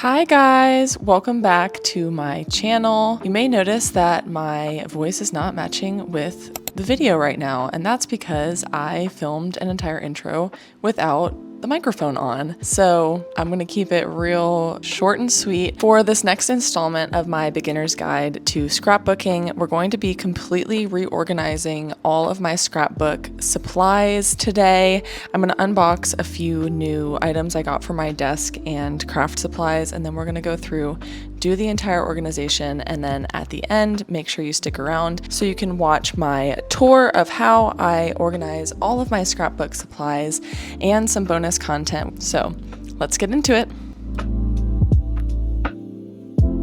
Hi guys, welcome back to my channel. You may notice that my voice is not matching with the video right now, and that's because I filmed an entire intro without the microphone on. So I'm gonna keep it real short and sweet. For this next installment of my beginner's guide to scrapbooking, we're going to be completely reorganizing all of my scrapbook supplies today. I'm gonna unbox a few new items I got for my desk and craft supplies, and then we're gonna go through, do the entire organization, and then at the end, make sure you stick around so you can watch my tour of how I organize all of my scrapbook supplies and some bonus content. So let's get into it.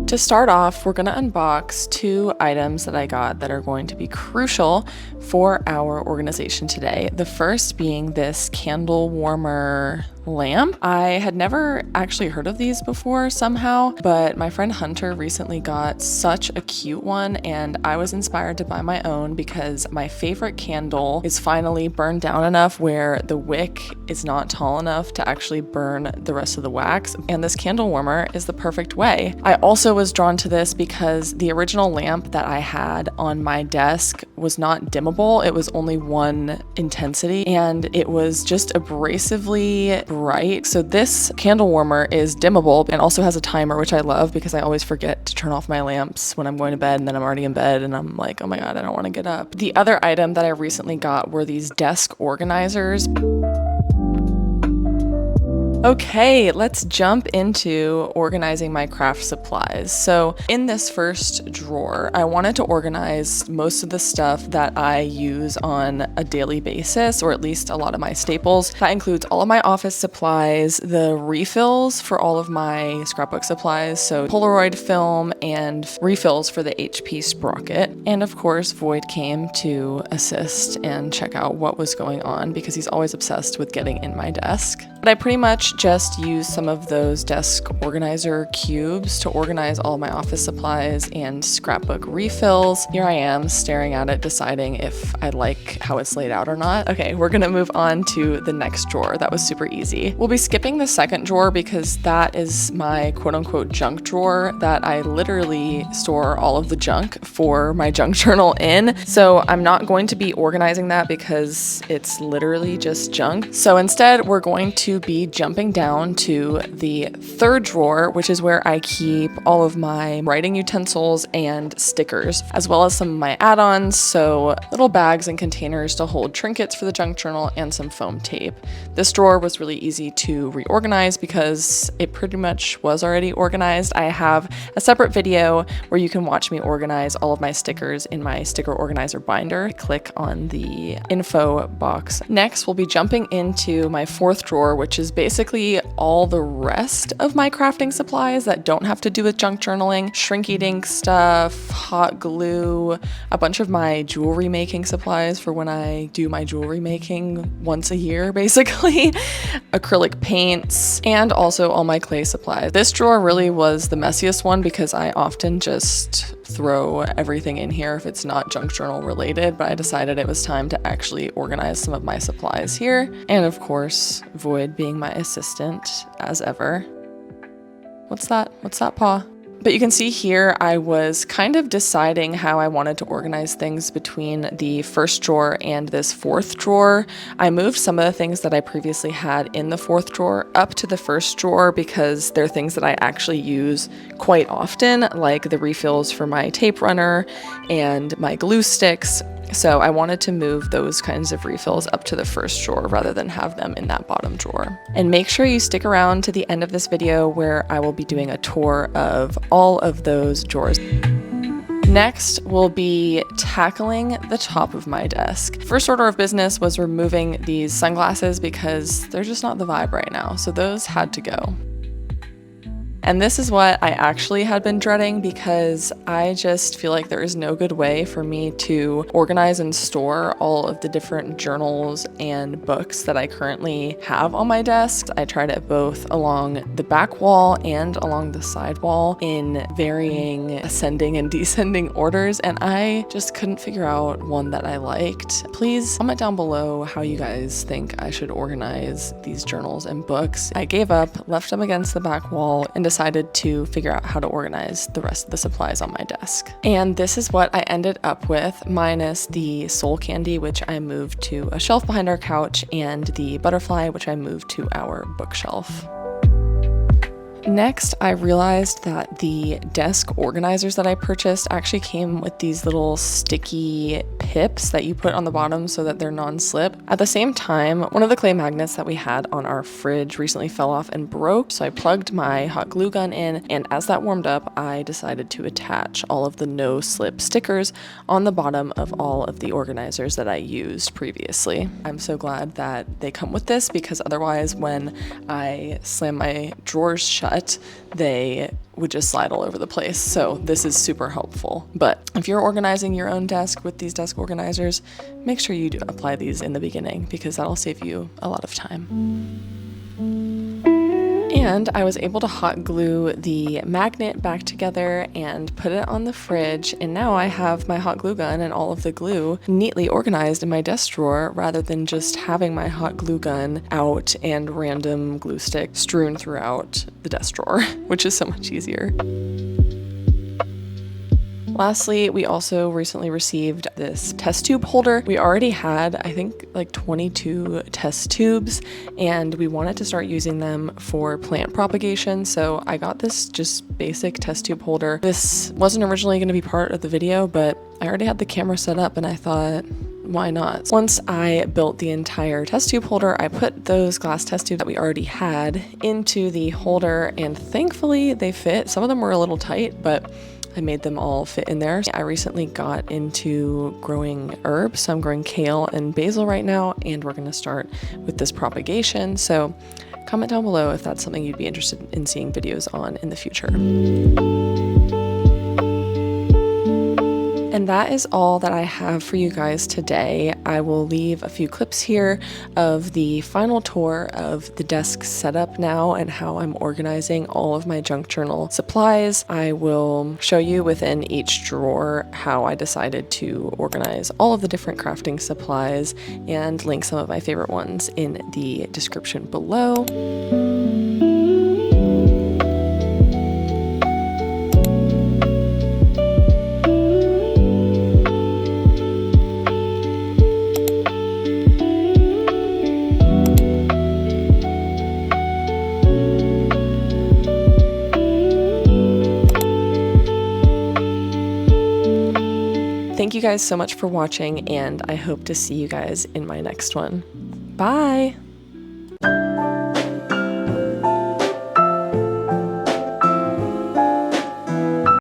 To start off, we're going to unbox two items that I got that are going to be crucial for our organization today. The first being this candle warmer lamp. I had never actually heard of these before somehow, but my friend Hunter recently got such a cute one, and I was inspired to buy my own because my favorite candle is finally burned down enough where the wick is not tall enough to actually burn the rest of the wax, and this candle warmer is the perfect way. I also was drawn to this because the original lamp that I had on my desk was not dimmable. It was only one intensity, and it was just abrasively bright. So this candle warmer is dimmable and also has a timer, which I love because I always forget to turn off my lamps when I'm going to bed, and then I'm already in bed and I'm like, oh my god, I don't want to get up. The other item that I recently got were these desk organizers. Okay, let's jump into organizing my craft supplies. So in this first drawer, I wanted to organize most of the stuff that I use on a daily basis, or at least a lot of my staples. That includes all of my office supplies, the refills for all of my scrapbook supplies, so Polaroid film and refills for the HP sprocket. And of course, Void came to assist and check out what was going on because he's always obsessed with getting in my desk. But I pretty much just use some of those desk organizer cubes to organize all my office supplies and scrapbook refills. Here I am staring at it, deciding if I like how it's laid out or not. Okay, we're gonna move on to the next drawer. That was super easy. We'll be skipping the second drawer because that is my quote-unquote junk drawer that I literally store all of the junk for my junk journal in. So I'm not going to be organizing that because it's literally just junk. So instead, we're going to be jumping down to the third drawer, which is where I keep all of my writing utensils and stickers, as well as some of my add-ons, so little bags and containers to hold trinkets for the junk journal and some foam tape. This drawer was really easy to reorganize because it pretty much was already organized. I have a separate video where you can watch me organize all of my stickers in my sticker organizer binder. Click on the info box. Next, we'll be jumping into my fourth drawer, which is basically all the rest of my crafting supplies that don't have to do with junk journaling. Shrink ink stuff, hot glue, a bunch of my jewelry making supplies for when I do my jewelry making once a year, basically. Acrylic paints, and also all my clay supplies. This drawer really was the messiest one because I often just throw everything in here if it's not junk journal related, but I decided it was time to actually organize some of my supplies here. And of course, Void being my assistant as ever. What's that? What's that paw? But you can see here, I was kind of deciding how I wanted to organize things between the first drawer and this fourth drawer. I moved some of the things that I previously had in the fourth drawer up to the first drawer because they're things that I actually use quite often, like the refills for my tape runner and my glue sticks. So I wanted to move those kinds of refills up to the first drawer rather than have them in that bottom drawer. And make sure you stick around to the end of this video where I will be doing a tour of all of those drawers. Next, we'll be tackling the top of my desk. First order of business was removing these sunglasses because they're just not the vibe right now, so those had to go. And this is what I actually had been dreading because I just feel like there is no good way for me to organize and store all of the different journals and books that I currently have on my desk. I tried it both along the back wall and along the side wall in varying ascending and descending orders, and I just couldn't figure out one that I liked. Please comment down below how you guys think I should organize these journals and books. I gave up, left them against the back wall, and decided to figure out how to organize the rest of the supplies on my desk. And this is what I ended up with, minus the soul candy, which I moved to a shelf behind our couch, and the butterfly, which I moved to our bookshelf. Next, I realized that the desk organizers that I purchased actually came with these little sticky pips that you put on the bottom so that they're non-slip. At the same time, one of the clay magnets that we had on our fridge recently fell off and broke, so I plugged my hot glue gun in, and as that warmed up, I decided to attach all of the no-slip stickers on the bottom of all of the organizers that I used previously. I'm so glad that they come with this, because otherwise when I slam my drawers shut, they would just slide all over the place. So this is super helpful. But if you're organizing your own desk with these desk organizers, make sure you do apply these in the beginning, because that'll save you a lot of time. And I was able to hot glue the magnet back together and put it on the fridge, and now I have my hot glue gun and all of the glue neatly organized in my desk drawer, rather than just having my hot glue gun out and random glue sticks strewn throughout the desk drawer, which is so much easier. Lastly, we also recently received this test tube holder. We already had, I think, like 22 test tubes, and we wanted to start using them for plant propagation. So I got this just basic test tube holder. This wasn't originally going to be part of the video, but I already had the camera set up and I thought, why not? Once I built the entire test tube holder, I put those glass test tubes that we already had into the holder, and thankfully they fit. Some of them were a little tight, but I made them all fit in there. I recently got into growing herbs, so I'm growing kale and basil right now, and we're gonna start with this propagation. So comment down below if that's something you'd be interested in seeing videos on in the future. And that is all that I have for you guys today. I will leave a few clips here of the final tour of the desk setup now and how I'm organizing all of my junk journal supplies. I will show you within each drawer how I decided to organize all of the different crafting supplies, and link some of my favorite ones in the description below. Thank you guys so much for watching, and I hope to see you guys in my next one. Bye!